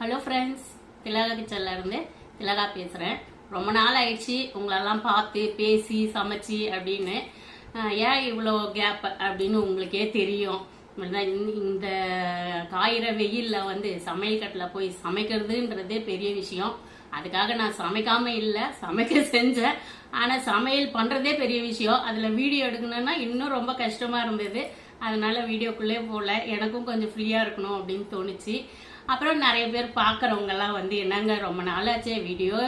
Hello friends, திலகா கிச்சன்ல இருந்து திலகா பேசுகிறேன். ரொம்ப நாள் ஆயிடுச்சு உங்களெல்லாம் பார்த்து பேசி சமைச்சி அப்படின்னு. ஏன் இவ்வளோ கேப் அப்படின்னு உங்களுக்கே தெரியும். இந்த காயிற வெயிலில் வந்து சமையல் கட்டில் போய் சமைக்கிறதுன்றதே பெரிய விஷயம். அதுக்காக நான் சமைக்காம இல்லை, சமைக்க செஞ்சேன். ஆனால் சமையல் பண்ணுறதே பெரிய விஷயம். அதில் வீடியோ எடுக்கணும்னா இன்னும் ரொம்ப கஷ்டமாக இருந்தது. அதனால வீடியோக்குள்ளே போகல. எனக்கும் கொஞ்சம் ஃப்ரீயாக இருக்கணும் அப்படின்னு தோணுச்சு. அப்புறம் நிறைய பேர் பார்க்குறவங்கெல்லாம் வந்து என்னங்க ரொம்ப நாளாச்சே வீடியோவே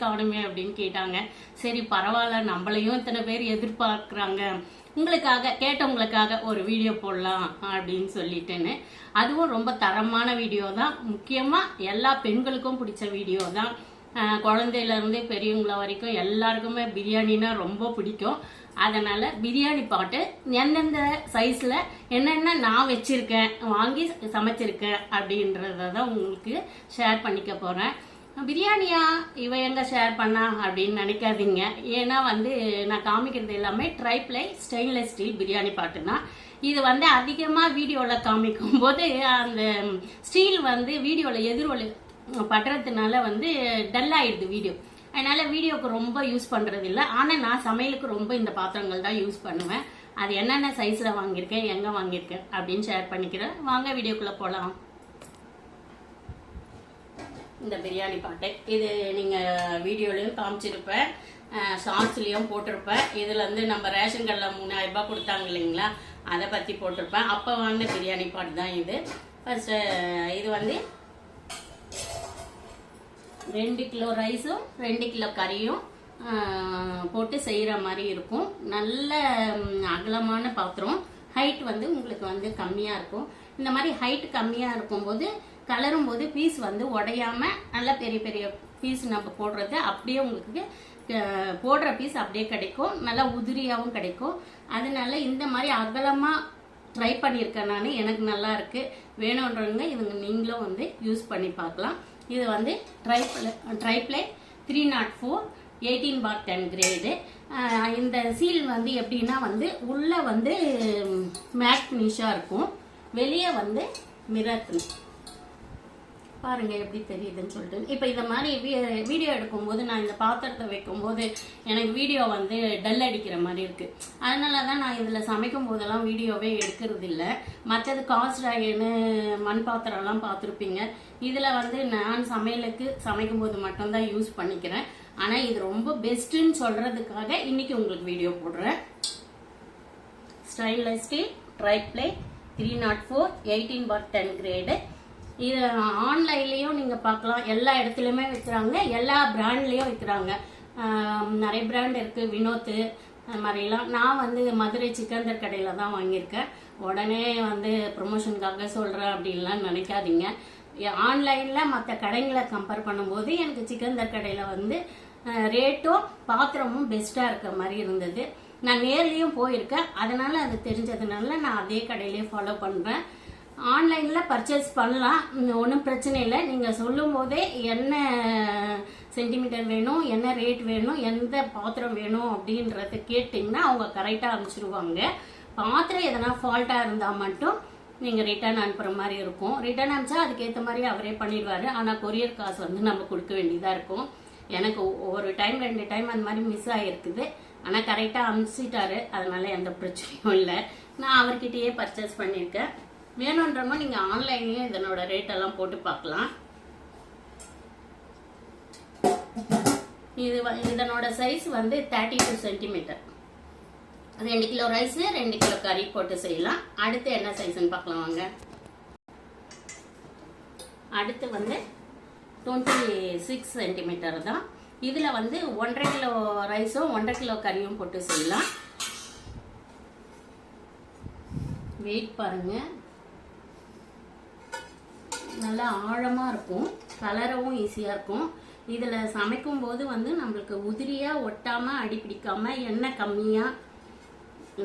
காணுமே அப்படின்னு கேட்டாங்க. சரி பரவாயில்ல, நம்மளையும் இத்தனை பேர் எதிர்பார்க்குறாங்க, கேட்டவங்களுக்காக ஒரு வீடியோ போடலாம் அப்படின்னு சொல்லிட்டேன்னு. அதுவும் ரொம்ப தரமான வீடியோ தான். முக்கியமாக எல்லா பெண்களுக்கும் பிடிச்ச வீடியோ தான். குழந்தையிலேருந்து பெரியவங்கள வரைக்கும் எல்லாருக்குமே பிரியாணினா ரொம்ப பிடிக்கும். அதனால பிரியாணி பாட்டு எந்தெந்த சைஸ்ல என்னென்ன நான் வச்சிருக்கேன், வாங்கி சமைச்சிருக்கேன் அப்படின்றத தான் உங்களுக்கு ஷேர் பண்ணிக்க போறேன். பிரியாணியா இவ எங்க ஷேர் பண்ணா அப்படின்னு நினைக்காதீங்க. ஏன்னா வந்து நான் காமிக்கிறது எல்லாமே ட்ரைப்ளை ஸ்டெயின்லெஸ் ஸ்டீல் பிரியாணி பாட்டு தான். இது வந்து அதிகமாக வீடியோவில் காமிக்கும் போது அந்த ஸ்டீல் வந்து வீடியோவில் எதிரொலி படுறதுனால வந்து டல் ஆயிடுது வீடியோ. அதனால வீடியோக்கு ரொம்ப யூஸ் பண்றது இல்லை. ஆனால் நான் சமையலுக்கு ரொம்ப இந்த பாத்திரங்கள் தான் யூஸ் பண்ணுவேன். அது என்னென்ன சைஸ்ல வாங்கியிருக்கேன், எங்க வாங்கியிருக்கேன் அப்படின்னு ஷேர் பண்ணிக்கிறேன். வாங்க வீடியோக்குள்ள போகலாம். இந்த பிரியாணி பாட்டை இது நீங்க வீடியோலையும் காமிச்சிருப்பேன், ஷார்ட்ஸ்லயும் போட்டிருப்பேன். இதுல இருந்து நம்ம ரேஷன் கடையில் 3000 ரூபாய் கொடுத்தாங்க இல்லைங்களா, அதை பத்தி போட்டிருப்பேன். அப்போ வாங்க பிரியாணி பாட்டு தான் இது. ஃபர்ஸ்ட் இது வந்து 2 கிலோ ரைஸும் 2 கிலோ கறியும் போட்டு செய்கிற மாதிரி இருக்கும். நல்ல அகலமான பாத்திரம். ஹைட் வந்து உங்களுக்கு வந்து கம்மியாக இருக்கும். இந்த மாதிரி ஹைட் கம்மியாக இருக்கும்போது கலரும் போது பீஸ் வந்து உடையாம நல்ல பெரிய பெரிய பீஸ் நம்ம போடுறது அப்படியே உங்களுக்கு போடுற பீஸ் அப்படியே கிடைக்கும். நல்லா உதிரியாகவும் கிடைக்கும். அதனால இந்த மாதிரி அகலமாக ட்ரை பண்ணியிருக்கேன் நான். எனக்கு நல்லா இருக்கு. வேணுன்றவங்க இதுங்க நீங்களும் வந்து யூஸ் பண்ணி பார்க்கலாம். இது வந்து ட்ரைப்ளை 304 18/10 கிரேடு. இந்த சீல் வந்து எப்படின்னா வந்து உள்ள வந்து மேட் ஃபினிஷாக இருக்கும், வெளியே வந்து மிரர் ஃபினிஷ். பாருங்க எப்படி தெரியுதுன்னு சொல்லிட்டு. இப்போ இந்த மாதிரி வீடியோ எடுக்கும்போது நான் இந்த பாத்திரத்தை வைக்கும்போது எனக்கு வீடியோ வந்து டல் அடிக்கிற மாதிரி இருக்கு. அதனால தான் நான் இதில் சமைக்கும் போதெல்லாம் வீடியோவே எடுக்கிறது இல்லை. மற்றது காஸ்ட் அயர்னு மண் பாத்திரம்லாம் பார்த்துருப்பீங்க. இதில் வந்து நான் சமைக்கும் போது மட்டும்தான் யூஸ் பண்ணிக்கிறேன். ஆனால் இது ரொம்ப பெஸ்ட்டுன்னு சொல்றதுக்காக இன்னைக்கு உங்களுக்கு வீடியோ போடுறேன். Stainless steel tri-ply 304 18/10 grade. இது ஆன்லைன்லயும் நீங்க பார்க்கலாம். எல்லா இடத்துலயுமே விற்கிறாங்க, எல்லா பிராண்ட்லயும் விற்கிறாங்க. நிறைய பிராண்ட் இருக்கு, வினோத் அது மாதிரிலாம். நான் வந்து மதுரை சிக்கந்தர் கடையில தான் வாங்கியிருக்கேன். உடனே வந்து ப்ரொமோஷனுக்காக சொல்றேன் அப்படின்லாம் நினைக்காதீங்க. ஆன்லைன்ல மற்ற கடைங்களை கம்பேர் பண்ணும்போது எனக்கு சிக்கந்தர் கடையில வந்து ரேட்டும் பாத்திரமும் பெஸ்டா இருக்க மாதிரி இருந்தது. நான் நேர்லயும் போயிருக்கேன், அதனால அது தெரிஞ்சதுனால நான் அதே கடையிலேயே ஃபாலோ பண்றேன். ஆன்லைன்ல பர்ச்சேஸ் பண்ணலாம், ஒன்றும் பிரச்சனை இல்லை. நீங்க சொல்லும் போதே என்ன சென்டிமீட்டர் வேணும், என்ன ரேட் வேணும், எந்த பாத்திரம் வேணும் அப்படின்றத கேட்டிங்கன்னா அவங்க கரெக்டாக அனுப்பிச்சிருவாங்க. பாத்திரம் எதனா ஃபால்ட்டாக இருந்தால் மட்டும் நீங்கள் ரிட்டர்ன் அனுப்புகிற மாதிரி இருக்கும். ரிட்டர்ன் அனுப்பிச்சா அதுக்கேற்ற மாதிரி அவரே பண்ணிடுவார். ஆனால் கொரியர் காசு வந்து நம்ம கொடுக்க வேண்டியதாக இருக்கும். எனக்கு ஒரு டைம் 2 டைம் அந்த மாதிரி மிஸ் ஆகிருக்குது. ஆனால் கரெக்டாக அனுப்பிச்சிட்டாரு, அதனால எந்த பிரச்சனையும் இல்லை. நான் அவர்கிட்டயே பர்ச்சேஸ் பண்ணியிருக்கேன். வேணுன்றவங்க நீங்கள் ஆன்லைன்லேயும் இதனோட ரேட் எல்லாம் போட்டு பார்க்கலாம். இதனோட சைஸ் வந்து 32 சென்டிமீட்டர். 2 கிலோ ரைஸ் 2 கிலோ கறி போட்டு செய்யலாம். அடுத்து என்ன சைஸ்ன்னு பார்க்கலாம் வாங்க. அடுத்து வந்து 26 சென்டிமீட்டர் தான். இதில் வந்து 1.5 கிலோ ரைஸும் 1.5 கிலோ கறியும் போட்டு செய்யலாம். வெயிட் பாருங்க, நல்லா ஆழமாக இருக்கும், கலரவும் ஈஸியாக இருக்கும். இதில் சமைக்கும் போது வந்து நம்மளுக்கு உதிரியாக ஒட்டாமல் அடிப்பிடிக்காமல் எண்ணெய் கம்மியாக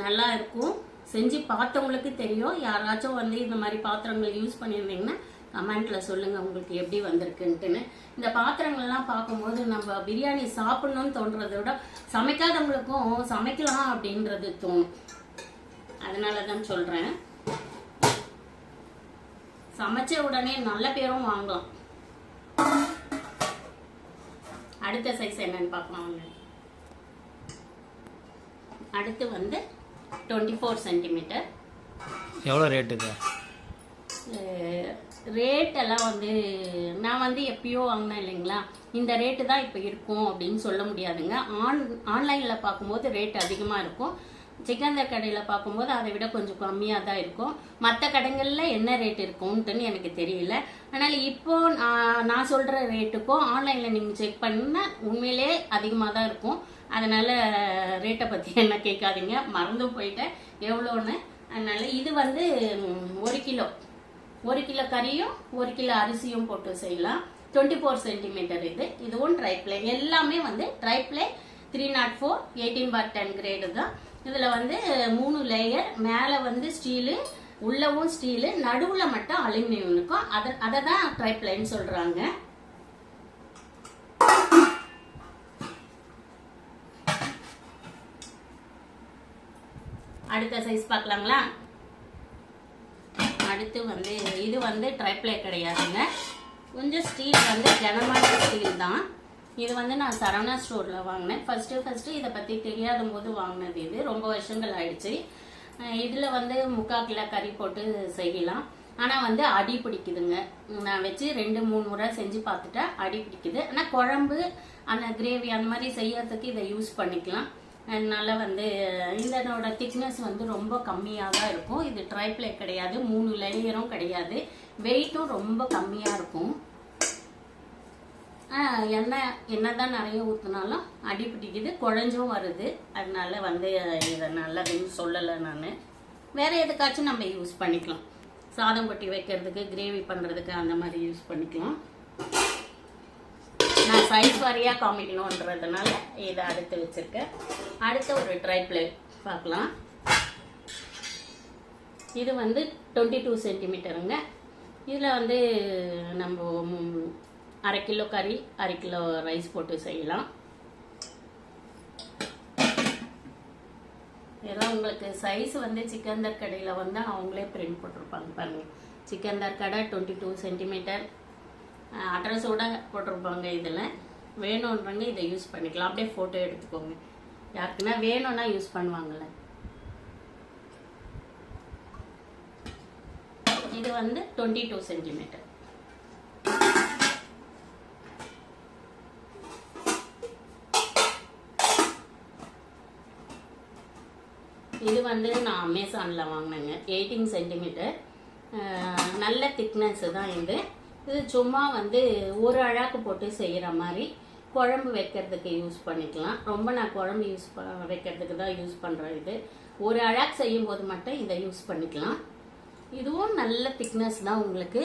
நல்லா இருக்கும். செஞ்சு பார்த்தவங்களுக்கு தெரியும். யாராச்சும் வந்து இந்த மாதிரி பாத்திரங்கள் யூஸ் பண்ணியிருந்தீங்கன்னா கமெண்ட்ல சொல்லுங்க உங்களுக்கு எப்படி வந்திருக்குன்ட்டுன்னு. இந்த பாத்திரங்கள்லாம் பார்க்கும்போது நம்ம பிரியாணி சாப்பிடணும்னு தோன்றதை விட சமைக்காதவங்களுக்கும் சமைக்கலாம் அப்படின்றது தோணும். அதனால தான் சொல்கிறேன். சமைச்ச உடனே நல்ல பேரும் வாங்கலாம். அடுத்த சைஸ் என்னன்னு பார்க்கலாம். அடுத்து வந்து 24 சென்டிமீட்டர். எவ்வளோ ரேட்டுக்கு? ரேட்டெல்லாம் வந்து நான் வந்து எப்பயோ வாங்கினேன் இல்லைங்களா, இந்த ரேட்டு தான் இப்போ இருக்கும் அப்படின்னு சொல்ல முடியாதுங்க. ஆன்லைனில் பார்க்கும்போது ரேட் அதிகமாக இருக்கும். சிக்கந்தர் கடையில் பார்க்கும்போது அதை விட கொஞ்சம் கம்மியாக தான் இருக்கும். மற்ற கடைகளில் என்ன ரேட் இருக்கும்ட்டுன்னு எனக்கு தெரியல. அதனால் இப்போ நான் சொல்கிற ரேட்டுக்கும் ஆன்லைனில் நீங்கள் செக் பண்ணால் உண்மையிலே அதிகமாக தான் இருக்கும். அதனால் ரேட்டை பற்றி என்ன கேட்காதீங்க, மறந்தும் போயிட்டேன் எவ்வளோன்னு. அதனால் இது வந்து 1 கிலோ கறியும் 1 கிலோ அரிசியும் போட்டு செய்யலாம். 24 சென்டிமீட்டர் இதுவும் ட்ரைப்ளே. எல்லாமே வந்து ட்ரைப்ளே 304 18/10 கிரேடு தான். இதில் வந்து 3 லேயர், மேலே வந்து ஸ்டீலு, உள்ளவும் ஸ்டீலு, நடுவில் மட்டும் அலுமினியம் இருக்கும். அதை தான் ட்ரைப்ளேன்னு சொல்கிறாங்க. அடுத்த சைஸ் பார்க்கலாங்களா? அடுத்து வந்து இது வந்து ட்ரைப்ளே கிடையாதுங்க, கொஞ்சம் ஸ்டீல் வந்து கனமான ஸ்டீல் தான். இது வந்து நான் சரவணா ஸ்டோரில் வாங்கினேன். ஃபஸ்ட்டு இதை பற்றி தெரியாத போது வாங்கினது. இது ரொம்ப வருஷங்கள் ஆயிடுச்சு. இதில் வந்து 3/4 கிலோ கறி போட்டு செய்யலாம். ஆனால் வந்து அடி பிடிக்குதுங்க. நான் வச்சு 2-3 முறை செஞ்சு பார்த்துட்டா அடி பிடிக்குது. ஆனால் குழம்பு அந்த கிரேவி அந்த மாதிரி செய்யறதுக்கு இதை யூஸ் பண்ணிக்கலாம். அதனால வந்து இதனோட திக்னஸ் வந்து ரொம்ப கம்மியாக தான் இருக்கும். இது ட்ரைப்ளே கிடையாது, 3 லேயரும் கிடையாது, வெயிட்டும் ரொம்ப கம்மியாக இருக்கும். என்னதான் நிறைய ஊற்றினாலும் அடி பிடிக்குது, குழஞ்சும் வருது. அதனால வந்து இதை நல்லதுன்னு சொல்லலை நான். வேற எதுக்காச்சும் நம்ம யூஸ் பண்ணிக்கலாம். சாதம் கொட்டி வைக்கிறதுக்கு, கிரேவி பண்ணுறதுக்கு அந்த மாதிரி யூஸ் பண்ணிக்கலாம். நான் சைஸ் வாரியாக காமிக்கணுன்றதுனால இதை அடுத்து வச்சிருக்கேன். அடுத்த ஒரு ட்ரைப்ளே பார்க்கலாம். இது வந்து 22 சென்டிமீட்டருங்க. இதில் வந்து நம்ம 1/2 கிலோ கறி 1/2 கிலோ ரைஸ் போட்டு செய்யலாம். இதெல்லாம் உங்களுக்கு சைஸ் வந்து சிக்கந்தர் கடையில் வந்து அவங்களே பிரிண்ட் போட்டிருப்பாங்க பாருங்க. சிக்கந்தர் கடை 22 சென்டிமீட்டர் அட்ரஸோட போட்டிருப்பாங்க. இதில் வேணுன்றவங்க இதை யூஸ் பண்ணிக்கலாம். அப்படியே ஃபோட்டோ எடுத்துக்கோங்க, யாருக்குன்னா வேணும்னா யூஸ் பண்ணுவாங்கள்ல. இது வந்து 22 சென்டிமீட்டர். இது வந்து நான் அமேசானில் வாங்கினேங்க. 18 சென்டிமீட்டர். நல்ல திக்னஸ் தான் இது. இது சும்மா வந்து ஒரு அழாக்கு போட்டு செய்கிற மாதிரி குழம்பு வைக்கிறதுக்கு யூஸ் பண்ணிக்கலாம். ரொம்ப நான் குழம்பு வைக்கிறதுக்கு தான் யூஸ் பண்ணுறேன். இது ஒரு அழாக்கு செய்யும் போது மட்டும் இதை யூஸ் பண்ணிக்கலாம். இதுவும் நல்ல திக்னஸ் தான். உங்களுக்கு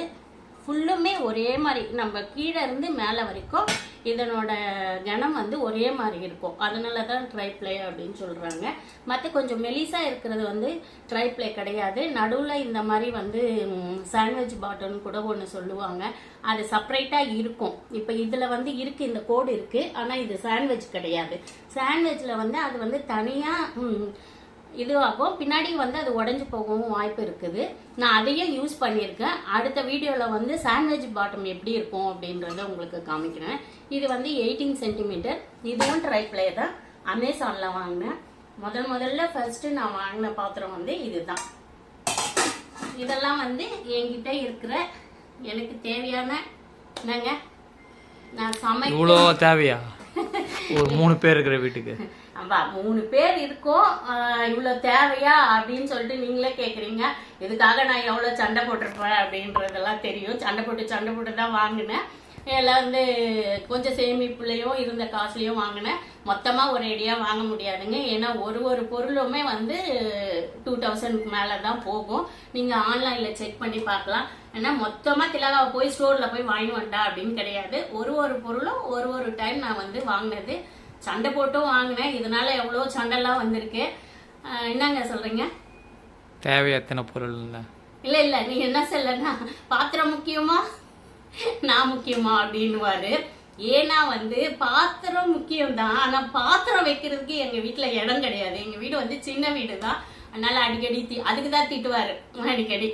ஃபுல்லுமே ஒரே மாதிரி, நம்ம கீழே இருந்து மேலே வரைக்கும் இதனோட கனம் வந்து ஒரே மாதிரி இருக்கும். அதனால தான் ட்ரைப்ளே அப்படின்னு சொல்கிறாங்க. மற்ற கொஞ்சம் மெலிசா இருக்கிறது வந்து ட்ரைப்ளே கிடையாது. நடுவில் இந்த மாதிரி வந்து சாண்ட்விச் பாட்டம்னு கூட ஒன்று சொல்லுவாங்க, அது செப்பரேட்டாக இருக்கும். இப்போ இதில் வந்து இருக்குது, இந்த கோடு இருக்குது. ஆனால் இது சாண்ட்விச் கிடையாது. சாண்ட்விச்சில் வந்து அது வந்து தனியாக இதுவாகும், பின்னாடி வந்து அது உடஞ்சி போகவும் வாய்ப்பு இருக்குது. நான் அதையும் யூஸ் பண்ணியிருக்கேன். அடுத்த வீடியோவில் வந்து சாண்ட்விச் பாட்டம் எப்படி இருக்கும் அப்படின்றத உங்களுக்கு காமிக்கிறேன். இது வந்து 18 சென்டிமீட்டர். இதுவும் ட்ரைப்ளே தான், அமேசானில் வாங்கினேன். முதல்ல ஃபர்ஸ்ட்டு நான் வாங்கின பாத்திரம் வந்து இதுதான். இதெல்லாம் வந்து என்கிட்ட இருக்கிற எனக்கு தேவையான என்னங்க, நான் சமைக்க இவ்வளோ தேவையா? ஒரு 3 பேர் இருக்கிற வீட்டுக்கு அப்பா 3 பேர் இருக்கோம், இவ்வளோ தேவையா அப்படின்னு சொல்லிட்டு நீங்களே கேட்குறீங்க. இதுக்காக நான் எவ்வளோ சண்டை போட்டிருப்பேன் அப்படின்றதெல்லாம் தெரியும். சண்டை போட்டு தான் வாங்கினேன். எல்லாம் வந்து கொஞ்சம் சேமிப்புலையும் இருந்த காசுலையும் வாங்கினேன். மொத்தமாக ஒரு ஐடியாக வாங்க முடியாதுங்க. ஏன்னா ஒரு பொருளுமே வந்து 2000 மேலே தான் போகும். நீங்கள் ஆன்லைனில் செக் பண்ணி பார்க்கலாம். ஏன்னா மொத்தமாக திலகாவை போய் ஸ்டோரில் போய் வாங்கி வந்தா அப்படின்னு கிடையாது. ஒரு பொருளும் ஒரு டைம் நான் வந்து வாங்கினது. சண்டை போட்டும் வாங்கினேன். இதனால எவ்வளோ சண்டைலாம் வந்திருக்கு. என்னங்க சொல்றீங்க? தேவை எத்தனை பொருள்? இல்லை நீ என்ன சொல்லனா, பாத்திரம் முக்கியமா நான் முக்கியமா அப்படின்னுவாரு. ஏன்னா வந்து பாத்திரம் முக்கியம் தான், ஆனால் பாத்திரம் வைக்கிறதுக்கு எங்கள் வீட்டில் இடம் கிடையாது. எங்கள் வீடு வந்து சின்ன வீடு தான். அதனால அடிக்கடி அதுக்கு தான் திட்டுவாரு அடிக்கடி.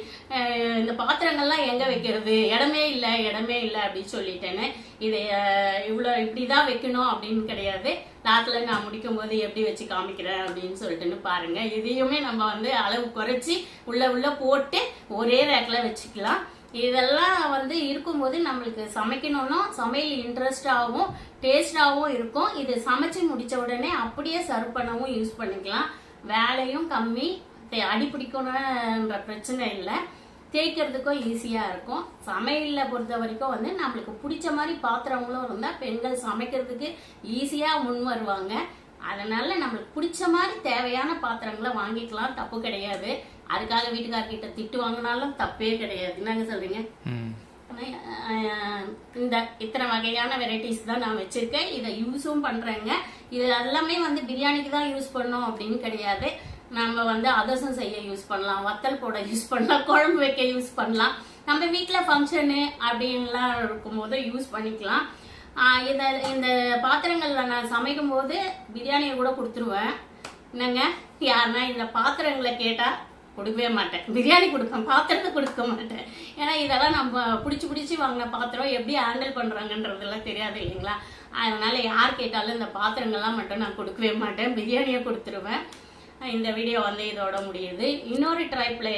இந்த பாத்திரங்கள்லாம் எங்க வைக்கிறது, இடமே இல்லை அப்படின்னு சொல்லிட்டேன்னு. இது இப்படிதான் வைக்கணும் அப்படின்னு கிடையாது. லாஸ்ட்ல நான் முடிக்கும் போது எப்படி வச்சு காமிக்கிறேன் அப்படின்னு சொல்லிட்டுன்னு பாருங்க. இதையுமே நம்ம வந்து அளவு குறைச்சி உள்ள போட்டு ஒரே ரேக்ல வச்சுக்கலாம். இதெல்லாம் வந்து இருக்கும்போது நம்மளுக்கு சமைக்கணும்னா சமையல் இன்ட்ரெஸ்டாகவும் டேஸ்டாகவும் இருக்கும். இது சமைச்சு முடிச்ச உடனே அப்படியே சர்வ் பண்ணவும் யூஸ் பண்ணிக்கலாம். வேலையும் கம்மி, அடிப்பிடிக்கணும்ன்ற பிரச்சனை இல்லை, தேய்க்கிறதுக்கும் ஈஸியா இருக்கும். சமையல்ல பொறுத்த வரைக்கும் வந்து நம்மளுக்கு பிடிச்ச மாதிரி பாத்திரங்களும் இருந்தா பெண்கள் சமைக்கிறதுக்கு ஈஸியா முன் வருவாங்க. அதனால நம்மளுக்கு பிடிச்ச மாதிரி தேவையான பாத்திரங்களை வாங்கிக்கலாம், தப்பு கிடையாது. அதுக்காக வீட்டுக்காரர்கிட்ட திட்டு வாங்கினாலும் தப்பே கிடையாது. என்னங்க சொல்றீங்க? இந்த இத்தனை வகையான வெரைட்டிஸ் தான் நான் வச்சிருக்கேன். இதை யூஸும் பண்றேங்க. இது எல்லாமே வந்து பிரியாணிக்கு தான் யூஸ் பண்ணோம் அப்படின்னு கிடையாது. நம்ம வந்து அதிரசம் செய்ய யூஸ் பண்ணலாம், வத்தல் போட யூஸ் பண்ணலாம், குழம்பு வைக்க யூஸ் பண்ணலாம். நம்ம வீட்டுல ஃபங்க்ஷனு அப்படின்லாம் இருக்கும்போது யூஸ் பண்ணிக்கலாம். இந்த பாத்திரங்கள்ல நான் சமைக்கும் போது பிரியாணியை கூட கொடுத்துருவேன். என்னங்க, யாருன்னா இந்த பாத்திரங்களை கேட்டா கொடுக்கவே மாட்டேன். பிரியாணி கொடுப்பேன், பாத்திரத்தை கொடுக்க மாட்டேன். ஏன்னா இதெல்லாம் நம்ம பிடிச்சி வாங்கின பாத்திரம் எப்படி ஹேண்டில் பண்றாங்கன்றதெல்லாம் தெரியாது இல்லைங்களா. அதனால யார் கேட்டாலும் இந்த பாத்திரங்கள்லாம் மட்டும் நான் கொடுக்கவே மாட்டேன், பிரியாணியை கொடுத்துருவேன். இந்த வீடியோ வந்து இதோட முடியுது. இன்னொரு ட்ரைப்ல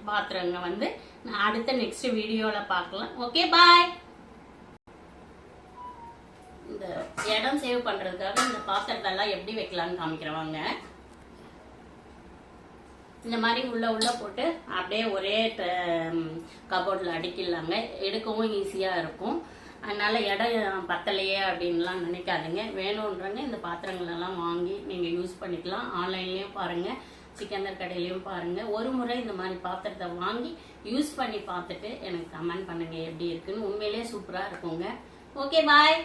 பாத்திரங்க வந்து நான் அடுத்த நெக்ஸ்ட் வீடியோல பார்க்கலாம். ஓகே, பாய். இந்த இடம் சேவ் பண்றதுக்காக இந்த பாத்திரத்தெல்லாம் எப்படி வைக்கலாம்னு காமிக்கிறவாங்க. இந்த மாதிரி உள்ள போட்டு அப்படியே ஒரே கபோர்டில் அடிக்கலாங்க, எடுக்கவும் ஈஸியா இருக்கும். அதனால இடம் பத்தலையே அப்படின்லாம் நினைக்காதுங்க. வேணுன்றங்க இந்த பாத்திரங்கள் எல்லாம் வாங்கி நீங்க யூஸ் பண்ணிக்கலாம். ஆன்லைன்லயும் பாருங்க, சிக்கனர் கடையிலயும் பாருங்க. ஒரு முறை இந்த மாதிரி பாத்திரத்தை வாங்கி யூஸ் பண்ணி பார்த்துட்டு எனக்கு கமெண்ட் பண்ணுங்க எப்படி இருக்குன்னு. உண்மையிலேயே சூப்பரா இருக்குங்க. ஓகே, பாய்.